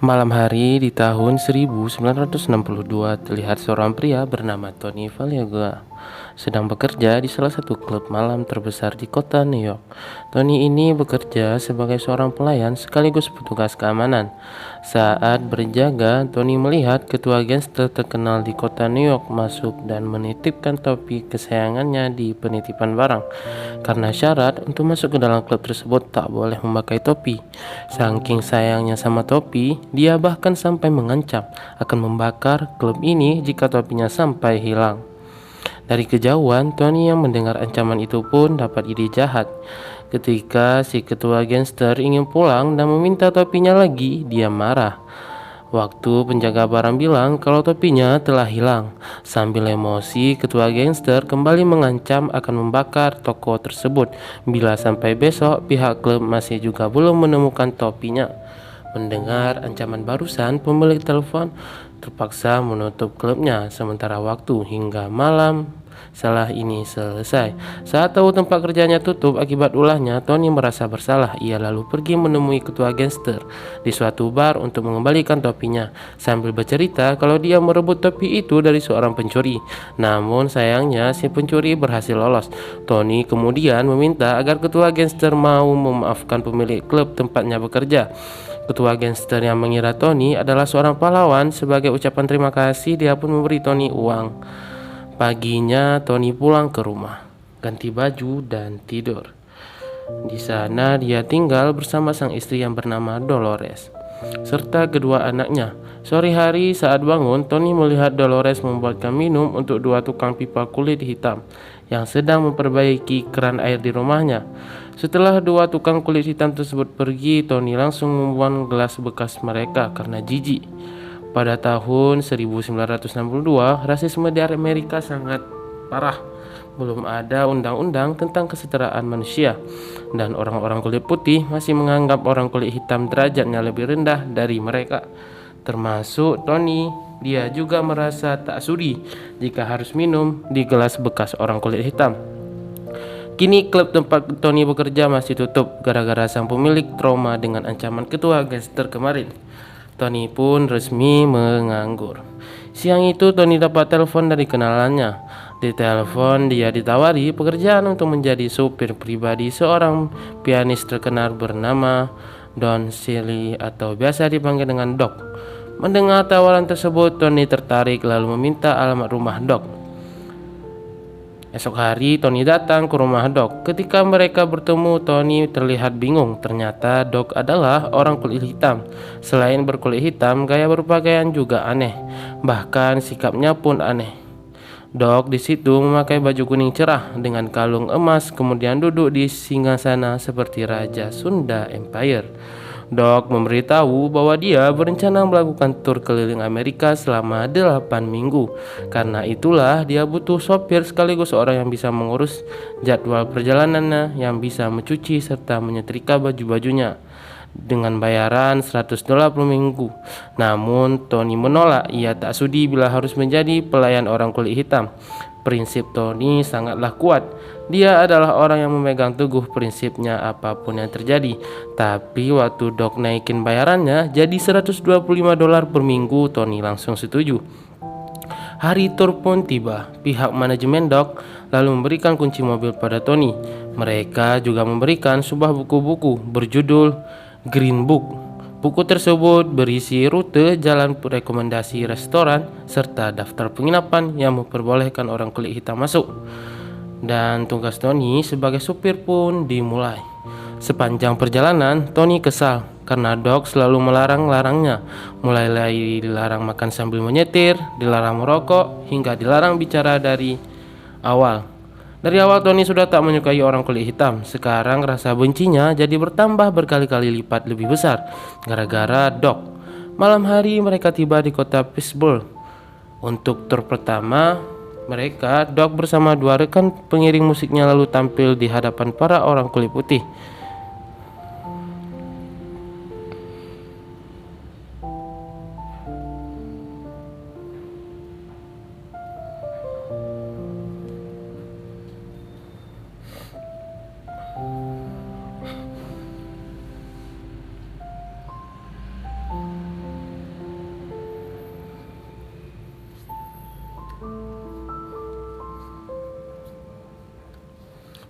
Malam hari di tahun 1962 terlihat seorang pria bernama Tony Valiaga sedang bekerja di salah satu klub malam terbesar di kota New York. Tony ini bekerja sebagai seorang pelayan sekaligus petugas keamanan. Saat berjaga, Tony melihat ketua gangster terkenal di kota New York masuk dan menitipkan topi kesayangannya di penitipan barang. Karena syarat untuk masuk ke dalam klub tersebut tak boleh memakai topi. Saking sayangnya sama topi, dia bahkan sampai mengancam akan membakar klub ini jika topinya sampai hilang. Dari kejauhan, Tony yang mendengar ancaman itu pun dapat ide jahat. Ketika si ketua gangster ingin pulang dan meminta topinya lagi, dia marah. Waktu penjaga barang bilang kalau topinya telah hilang. Sambil emosi, ketua gangster kembali mengancam akan membakar toko tersebut bila sampai besok pihak klub masih juga belum menemukan topinya. Mendengar ancaman barusan, pemilik telepon terpaksa menutup klubnya sementara waktu hingga malam salah ini selesai. Saat tahu tempat kerjanya tutup akibat ulahnya, Tony merasa bersalah. Ia lalu pergi menemui ketua gangster di suatu bar untuk mengembalikan topinya, sambil bercerita kalau dia merebut topi itu dari seorang pencuri. Namun sayangnya si pencuri berhasil lolos. Tony kemudian meminta agar ketua gangster mau memaafkan pemilik klub tempatnya bekerja. Ketua gangster yang mengira Tony adalah seorang pahlawan, sebagai ucapan terima kasih dia pun memberi Tony uang. Paginya Tony pulang ke rumah, ganti baju dan tidur. Di sana dia tinggal bersama sang istri yang bernama Dolores serta kedua anaknya. Sore hari saat bangun, Tony melihat Dolores membuatkan minum untuk dua tukang pipa kulit hitam yang sedang memperbaiki keran air di rumahnya. Setelah dua tukang kulit hitam tersebut pergi, Tony langsung membuang gelas bekas mereka karena jijik. Pada tahun 1962, rasisme di Amerika sangat parah. Belum ada undang-undang tentang kesetaraan manusia, dan orang-orang kulit putih masih menganggap orang kulit hitam derajatnya lebih rendah dari mereka, termasuk Tony. Dia juga merasa tak sudi jika harus minum di gelas bekas orang kulit hitam. Kini klub tempat Tony bekerja masih tutup gara-gara sang pemilik trauma dengan ancaman ketua gangster kemarin. Tony pun resmi menganggur. Siang itu Tony dapat telepon dari kenalannya. Di telepon dia ditawari pekerjaan untuk menjadi supir pribadi seorang pianis terkenal bernama Don Shirley atau biasa dipanggil dengan Doc. Mendengar tawaran tersebut, Tony tertarik lalu meminta alamat rumah Doc. Esok hari Tony datang ke rumah Doc. Ketika mereka bertemu, Tony terlihat bingung. Ternyata Doc adalah orang kulit hitam. Selain berkulit hitam, gaya berpakaian juga aneh. Bahkan sikapnya pun aneh. Doc di situ memakai baju kuning cerah dengan kalung emas, kemudian duduk di singgasana seperti Raja Sunda Empire. Doc memberitahu bahwa dia berencana melakukan tur keliling Amerika selama 8 minggu. Karena itulah dia butuh sopir sekaligus orang yang bisa mengurus jadwal perjalanannya, yang bisa mencuci serta menyetrika baju-bajunya dengan bayaran $100 per minggu. Namun Tony menolak. Ia tak sudi bila harus menjadi pelayan orang kulit hitam. Prinsip Tony sangatlah kuat. Dia adalah orang yang memegang teguh prinsipnya apapun yang terjadi. Tapi waktu Doc naikin bayarannya jadi $125 per minggu, Tony langsung setuju. Hari tur pun tiba. Pihak manajemen Doc lalu memberikan kunci mobil pada Tony. Mereka juga memberikan sebuah buku-buku berjudul Green Book. Buku tersebut berisi rute, jalan rekomendasi restoran, serta daftar penginapan yang memperbolehkan orang kulit hitam masuk. Dan tugas Tony sebagai supir pun dimulai. Sepanjang perjalanan, Tony kesal karena Doc selalu melarang-larangnya. Mulai dari dilarang makan sambil menyetir, dilarang merokok, hingga dilarang bicara dari awal. Dari awal Tony sudah tak menyukai orang kulit hitam. Sekarang rasa bencinya jadi bertambah berkali-kali lipat lebih besar gara-gara Doc. Malam hari mereka tiba di kota Pittsburgh. Untuk tur pertama mereka, Doc bersama dua rekan pengiring musiknya lalu tampil di hadapan para orang kulit putih.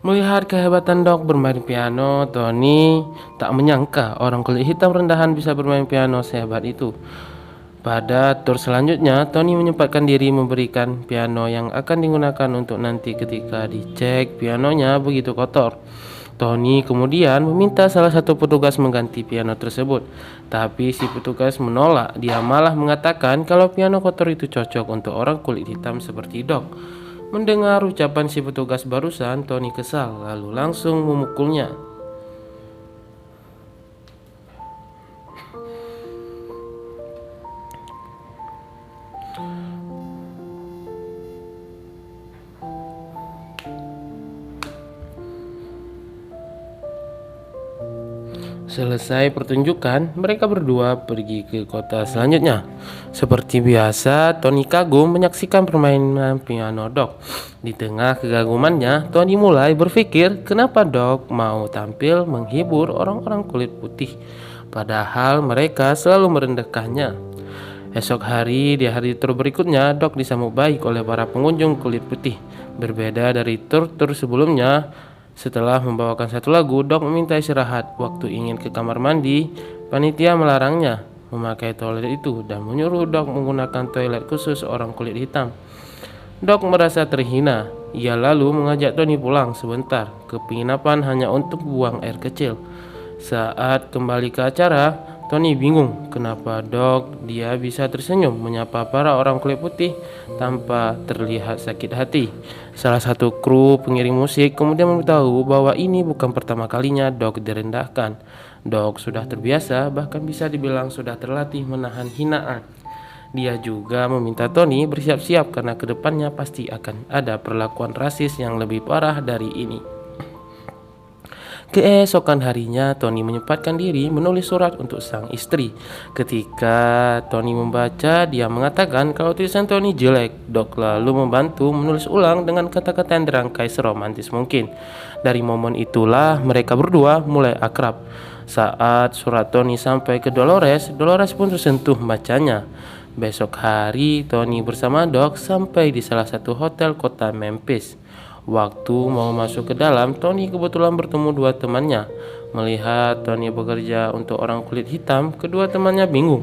Melihat kehebatan Dog bermain piano, Tony tak menyangka orang kulit hitam rendahan bisa bermain piano sehebat itu. Pada tur selanjutnya, Tony menyempatkan diri memberikan piano yang akan digunakan untuk nanti ketika dicek pianonya begitu kotor. Tony kemudian meminta salah satu petugas mengganti piano tersebut, tapi si petugas menolak. Dia malah mengatakan kalau piano kotor itu cocok untuk orang kulit hitam seperti Dog. Mendengar ucapan si petugas barusan, Tony kesal lalu langsung memukulnya. Selesai pertunjukan, mereka berdua pergi ke kota selanjutnya. Seperti biasa, Tony kagum menyaksikan permainan piano Dog. Di tengah kegagumannya, Tony mulai berpikir kenapa Dog mau tampil menghibur orang-orang kulit putih, padahal mereka selalu merendahkannya. Esok hari, di hari tur berikutnya, Dog disambut baik oleh para pengunjung kulit putih. Berbeda dari tur-tur sebelumnya, setelah membawakan satu lagu, Dog meminta istirahat. Waktu ingin ke kamar mandi, panitia melarangnya memakai toilet itu dan menyuruh Dog menggunakan toilet khusus orang kulit hitam. Dog merasa terhina. Ia lalu mengajak Tony pulang sebentar ke penginapan hanya untuk buang air kecil. Saat kembali ke acara, Tony bingung kenapa dia bisa tersenyum menyapa para orang kulit putih tanpa terlihat sakit hati. Salah satu kru pengiring musik kemudian memberitahu bahwa ini bukan pertama kalinya Dog direndahkan. Dog sudah terbiasa, bahkan bisa dibilang sudah terlatih menahan hinaan. Dia juga meminta Tony bersiap-siap karena kedepannya pasti akan ada perlakuan rasis yang lebih parah dari ini. Keesokan harinya, Tony menyempatkan diri menulis surat untuk sang istri. Ketika Tony membaca, dia mengatakan kalau tulisan Tony jelek. Dog lalu membantu menulis ulang dengan kata-kata yang dirangkai seromantis mungkin. Dari momen itulah mereka berdua mulai akrab. Saat surat Tony sampai ke Dolores, Dolores pun tersentuh membacanya. Besok hari, Tony bersama Dog sampai di salah satu hotel kota Memphis. Waktu mau masuk ke dalam, Tony kebetulan bertemu dua temannya. Melihat Tony bekerja untuk orang kulit hitam, kedua temannya bingung.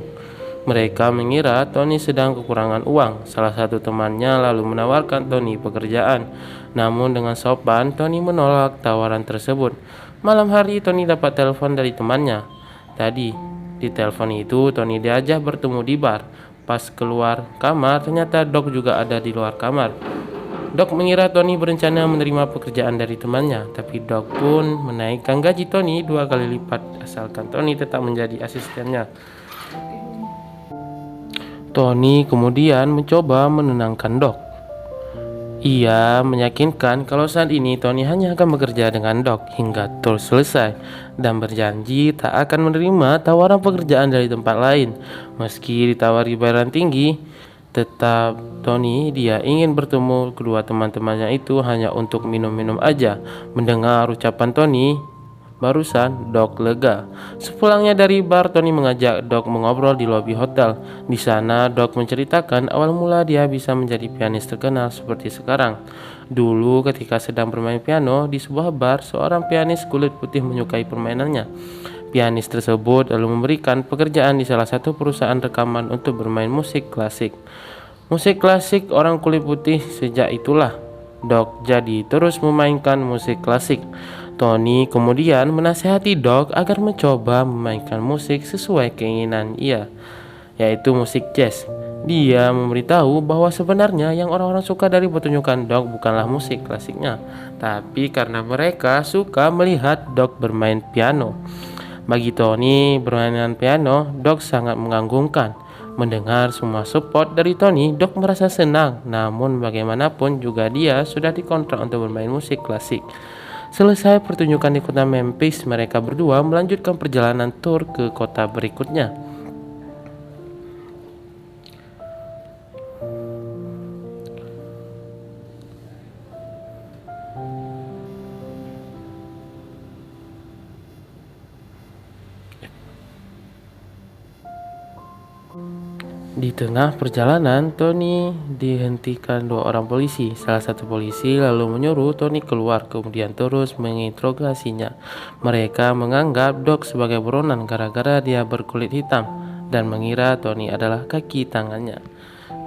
Mereka mengira Tony sedang kekurangan uang. Salah satu temannya lalu menawarkan Tony pekerjaan. Namun dengan sopan, Tony menolak tawaran tersebut. Malam hari, Tony dapat telepon dari temannya. Tadi, di telepon itu, Tony diajak bertemu di bar. Pas keluar kamar, ternyata Dog juga ada di luar kamar. Dog mengira Tony berencana menerima pekerjaan dari temannya, tapi Dog pun menaikkan gaji Tony 2 kali lipat asalkan Tony tetap menjadi asistennya. Tony kemudian mencoba menenangkan Dog. Ia meyakinkan kalau saat ini Tony hanya akan bekerja dengan Dog hingga tur selesai dan berjanji tak akan menerima tawaran pekerjaan dari tempat lain. Meski ditawari bayaran tinggi, tetap dia ingin bertemu kedua teman-temannya itu hanya untuk minum-minum aja. Mendengar ucapan Tony barusan, Dog lega. Sepulangnya dari bar, Tony mengajak Dog mengobrol di lobi hotel. Di sana, Dog menceritakan awal mula dia bisa menjadi pianis terkenal seperti sekarang. Dulu ketika sedang bermain piano di sebuah bar, seorang pianis kulit putih menyukai permainannya. Pianis tersebut lalu memberikan pekerjaan di salah satu perusahaan rekaman untuk bermain musik klasik. Musik klasik orang kulit putih. Sejak itulah Dog jadi terus memainkan musik klasik. Tony kemudian menasihati Dog agar mencoba memainkan musik sesuai keinginan ia, yaitu musik jazz. Dia memberitahu bahwa sebenarnya yang orang-orang suka dari pertunjukan Dog bukanlah musik klasiknya, tapi karena mereka suka melihat Dog bermain piano. Bagi Tony, permainan piano Dog sangat mengganggukan. Mendengar semua support dari Tony, Dog merasa senang. Namun bagaimanapun juga dia sudah dikontrak untuk bermain musik klasik. Selesai pertunjukan di kota Memphis, mereka berdua melanjutkan perjalanan tur ke kota berikutnya. Di tengah perjalanan, Tony dihentikan dua orang polisi. Salah satu polisi lalu menyuruh Tony keluar, kemudian terus menginterogasinya. Mereka menganggap Doc sebagai buronan gara-gara dia berkulit hitam dan mengira Tony adalah kaki tangannya.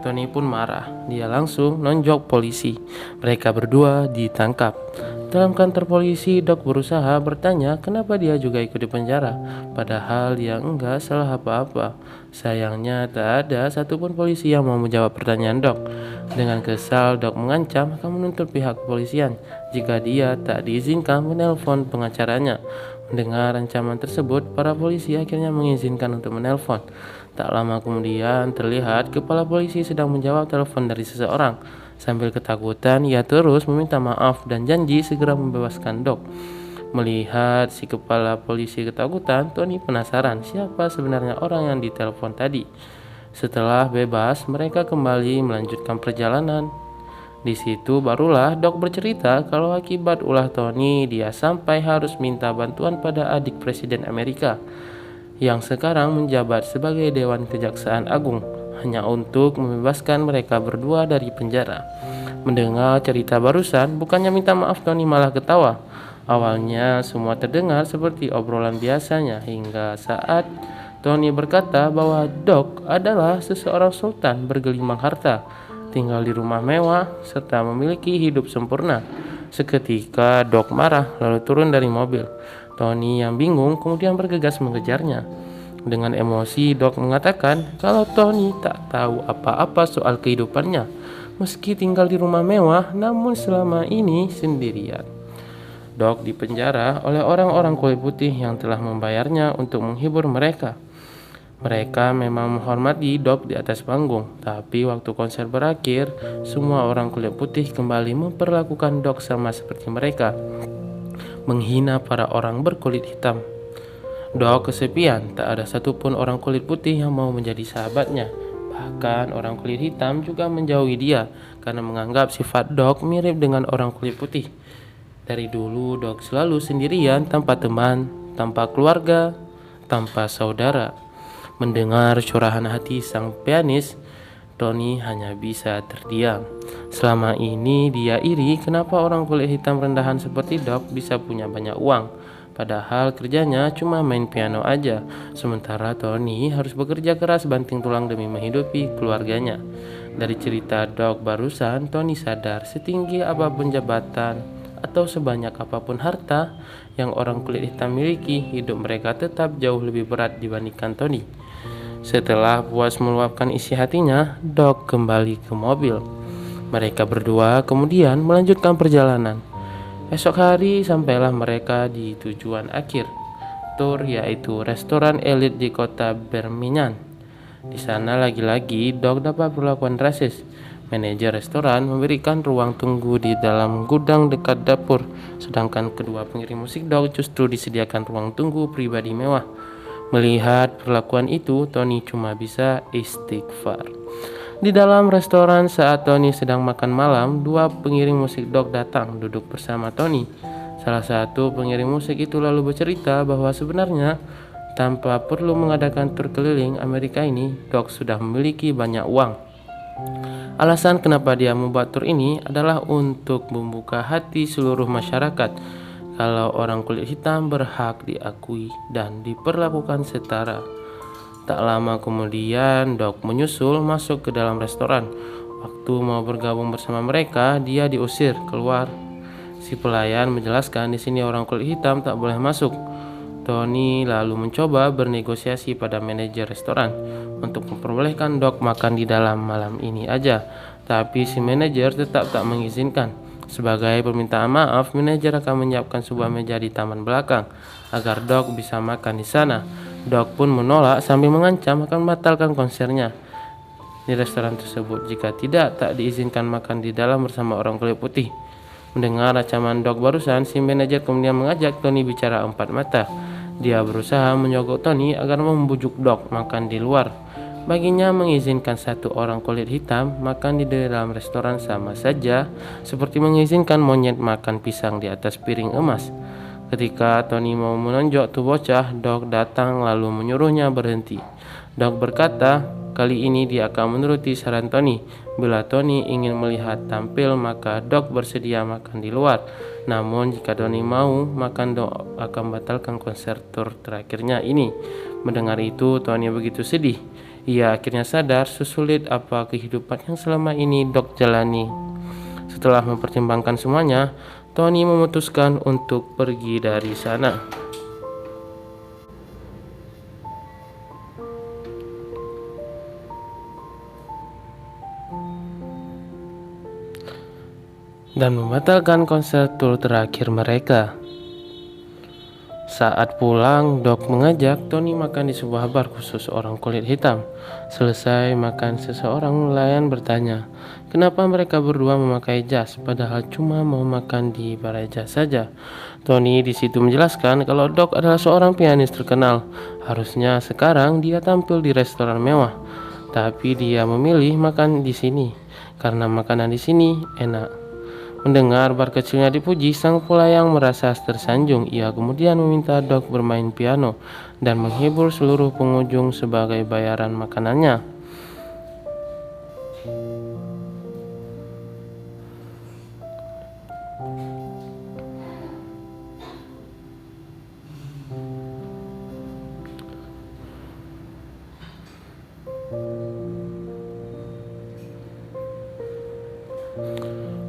Tony pun marah. Dia langsung nonjok polisi. Mereka berdua ditangkap. Dalam kantor polisi, Doc berusaha bertanya kenapa dia juga ikut di penjara, padahal dia enggak salah apa-apa. Sayangnya tak ada satupun polisi yang mau menjawab pertanyaan Doc. Dengan kesal, Doc mengancam akan menuntut pihak kepolisian jika dia tak diizinkan menelpon pengacaranya. Mendengar ancaman tersebut, para polisi akhirnya mengizinkan untuk menelpon. Tak lama kemudian, terlihat kepala polisi sedang menjawab telepon dari seseorang. Sambil ketakutan, ia terus meminta maaf dan janji segera membebaskan Doc. Melihat si kepala polisi ketakutan, Tony penasaran siapa sebenarnya orang yang ditelepon tadi. Setelah bebas, mereka kembali melanjutkan perjalanan. Di situ barulah Doc bercerita kalau akibat ulah Tony, dia sampai harus minta bantuan pada adik Presiden Amerika yang sekarang menjabat sebagai Dewan Kejaksaan Agung, hanya untuk membebaskan mereka berdua dari penjara. Mendengar cerita barusan, bukannya minta maaf, Tony malah ketawa. Awalnya semua terdengar seperti obrolan biasanya hingga saat Tony berkata bahwa Doc adalah seseorang sultan bergelimang harta, tinggal di rumah mewah, serta memiliki hidup sempurna. Seketika Doc marah lalu turun dari mobil. Tony yang bingung kemudian bergegas mengejarnya. Dengan emosi, Doc mengatakan kalau Tony tak tahu apa-apa soal kehidupannya, meski tinggal di rumah mewah namun selama ini sendirian. Doc dipenjara oleh orang-orang kulit putih yang telah membayarnya untuk menghibur mereka. Mereka memang menghormati Doc di atas panggung, tapi waktu konser berakhir, semua orang kulit putih kembali memperlakukan Doc sama seperti mereka, menghina para orang berkulit hitam. Doc kesepian, tak ada satupun orang kulit putih yang mau menjadi sahabatnya. Bahkan orang kulit hitam juga menjauhi dia karena menganggap sifat Doc mirip dengan orang kulit putih. Dari dulu Doc selalu sendirian, tanpa teman, tanpa keluarga, tanpa saudara. Mendengar curahan hati sang pianis, Tony hanya bisa terdiam. Selama ini dia iri kenapa orang kulit hitam rendahan seperti Doc bisa punya banyak uang, padahal kerjanya cuma main piano aja. Sementara Tony harus bekerja keras banting tulang demi menghidupi keluarganya. Dari cerita Doc barusan, Tony sadar setinggi apapun jabatan atau sebanyak apapun harta yang orang kulit hitam miliki, hidup mereka tetap jauh lebih berat dibandingkan Tony. Setelah puas meluapkan isi hatinya, Doc kembali ke mobil. Mereka berdua kemudian melanjutkan perjalanan. Esok hari sampailah mereka di tujuan akhir tur, yaitu restoran elit di kota Birmingham. Di sana lagi-lagi Doc dapat perlakuan rasis. Manajer restoran memberikan ruang tunggu di dalam gudang dekat dapur, sedangkan kedua pengiring musik Doc justru disediakan ruang tunggu pribadi mewah. Melihat perlakuan itu, Tony cuma bisa istighfar. Di dalam restoran saat Tony sedang makan malam, dua pengiring musik Doc datang duduk bersama Tony. Salah satu pengiring musik itu lalu bercerita bahwa sebenarnya tanpa perlu mengadakan tur keliling Amerika ini, Doc sudah memiliki banyak uang. Alasan kenapa dia membuat tur ini adalah untuk membuka hati seluruh masyarakat kalau orang kulit hitam berhak diakui dan diperlakukan setara. Tak lama kemudian, Doc menyusul masuk ke dalam restoran. Waktu mau bergabung bersama mereka, dia diusir keluar. Si pelayan menjelaskan di sini orang kulit hitam tak boleh masuk. Tony lalu mencoba bernegosiasi pada manajer restoran untuk memperbolehkan Doc makan di dalam malam ini aja, tapi si manajer tetap tak mengizinkan. Sebagai permintaan maaf, manajer akan menyiapkan sebuah meja di taman belakang agar Doc bisa makan di sana. Doc pun menolak sambil mengancam akan membatalkan konsernya di restoran tersebut jika tidak tak diizinkan makan di dalam bersama orang kulit putih. Mendengar ancaman Doc barusan, si manajer kemudian mengajak Tony bicara empat mata. Dia berusaha menyogok Tony agar membujuk Doc makan di luar. Baginya mengizinkan satu orang kulit hitam makan di dalam restoran sama saja seperti mengizinkan monyet makan pisang di atas piring emas. Ketika Tony mau menonjok tuh bocah, Doc datang lalu menyuruhnya berhenti. Dok berkata, kali ini dia akan menuruti saran Tony. Bila Tony ingin melihat tampil, maka Dok bersedia makan di luar. Namun jika Tony mau makan, Dok akan batalkan konser tur terakhirnya ini. Mendengar itu, Tony begitu sedih. Ia akhirnya sadar sesulit apa kehidupan yang selama ini Dok jalani. Setelah mempertimbangkan semuanya, Tony memutuskan untuk pergi dari sana. Dan membatalkan konser tur terakhir mereka. Saat pulang, Dok mengajak Tony makan di sebuah bar khusus orang kulit hitam. Selesai makan, seseorang nelayan bertanya, kenapa mereka berdua memakai jas, padahal cuma mau makan di bar jas saja. Tony di situ menjelaskan kalau Dok adalah seorang pianis terkenal. Harusnya sekarang dia tampil di restoran mewah, tapi dia memilih makan di sini karena makanan di sini enak. Mendengar bar kecilnya dipuji, sang pelayang merasa tersanjung. Ia kemudian meminta Dok bermain piano dan menghibur seluruh pengunjung sebagai bayaran makanannya.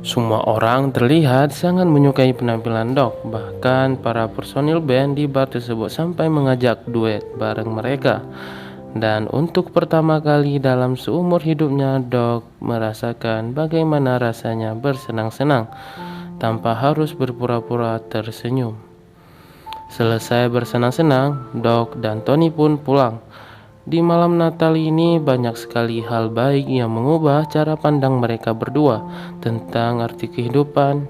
Semua orang terlihat sangat menyukai penampilan Dok. Bahkan para personil band di bar tersebut sampai mengajak duet bareng mereka. Dan untuk pertama kali dalam seumur hidupnya, Dok merasakan bagaimana rasanya bersenang-senang tanpa harus berpura-pura tersenyum. Selesai bersenang-senang, Dok dan Tony pun pulang. Di malam Natal ini banyak sekali hal baik yang mengubah cara pandang mereka berdua tentang arti kehidupan.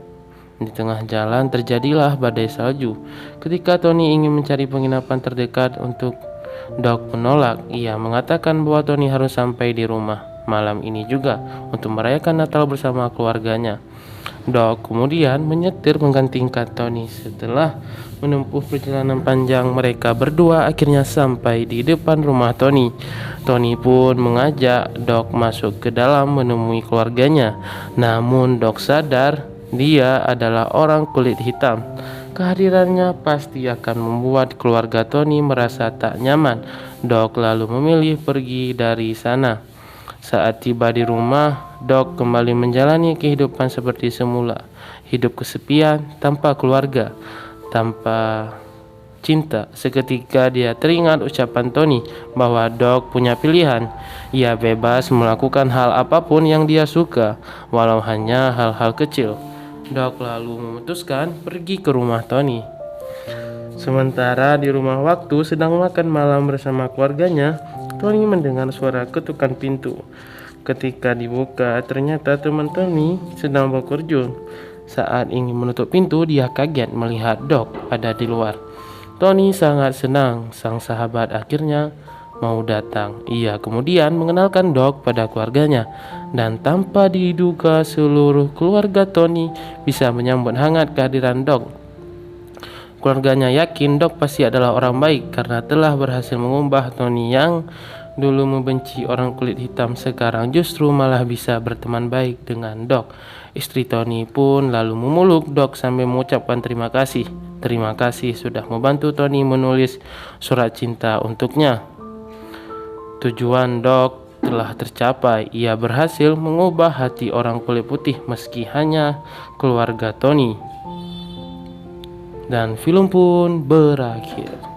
Di tengah jalan terjadilah badai salju. Ketika Tony ingin mencari penginapan terdekat, untuk Dok menolak. Ia mengatakan bahwa Tony harus sampai di rumah malam ini juga untuk merayakan Natal bersama keluarganya. Dok kemudian menyetir menggantikan Tony. Setelah menempuh perjalanan panjang, mereka berdua akhirnya sampai di depan rumah Tony. Tony pun mengajak Dok masuk ke dalam menemui keluarganya. Namun Dok sadar dia adalah orang kulit hitam. Kehadirannya pasti akan membuat keluarga Tony merasa tak nyaman. Dok lalu memilih pergi dari sana. Saat tiba di rumah, Dok kembali menjalani kehidupan seperti semula. Hidup kesepian, tanpa keluarga, tanpa cinta. Seketika dia teringat ucapan Tony bahwa Dok punya pilihan. Ia bebas melakukan hal apapun yang dia suka, walau hanya hal-hal kecil. Dok lalu memutuskan pergi ke rumah Tony. Sementara di rumah waktu sedang makan malam bersama keluarganya, Tony mendengar suara ketukan pintu. Ketika dibuka, ternyata teman Tony sedang berkunjung. Saat ingin menutup pintu, dia kaget melihat Dok ada di luar. Tony sangat senang sang sahabat akhirnya mau datang. Ia kemudian mengenalkan Dok pada keluarganya, dan tanpa diduga seluruh keluarga Tony bisa menyambut hangat kehadiran Dok. Keluarganya yakin Dok pasti adalah orang baik karena telah berhasil mengubah Tony yang dulu membenci orang kulit hitam, sekarang justru malah bisa berteman baik dengan Dok. Istri Tony pun lalu memeluk Dok sambil mengucapkan terima kasih. Terima kasih sudah membantu Tony menulis surat cinta untuknya. Tujuan Dok telah tercapai. Ia berhasil mengubah hati orang kulit putih meski hanya keluarga Tony. Dan film pun berakhir.